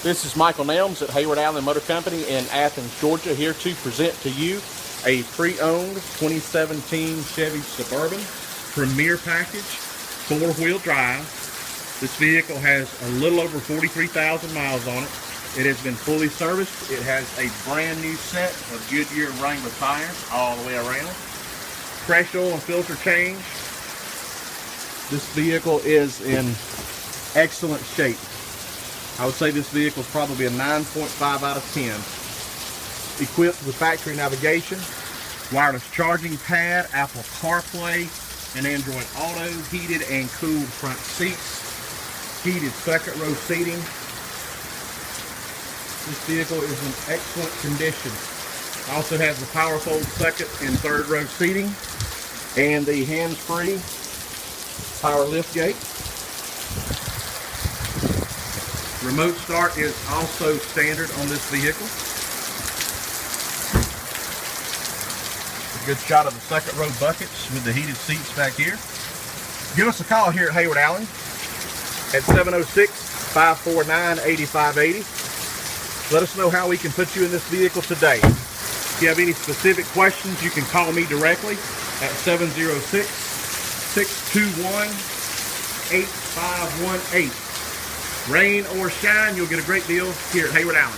This is Michael Nelms at Hayward Allen Motor Company in Athens, Georgia, here to present to you a pre-owned 2017 Chevy Suburban Premier Package, 4-wheel drive. This vehicle has a little over 43,000 miles on it. It has been fully serviced. It has a brand new set of Goodyear Wrangler tires all the way around. Fresh oil and filter change. This vehicle is in excellent shape. I would say this vehicle is probably a 9.5 out of 10. Equipped with factory navigation, wireless charging pad, Apple Carplay, and Android Auto, heated and cooled front seats, heated second row seating. This vehicle is in excellent condition. Also has the power fold second and third row seating and the hands-free power liftgate. Remote start is also standard on this vehicle. A good shot of the second row buckets with the heated seats back here. Give us a call here at Hayward Allen at 706-549-8580. Let us know how we can put you in this vehicle today. If you have any specific questions, you can call me directly at 706-621-8518. Rain or shine, you'll get a great deal here at Hayward Allen.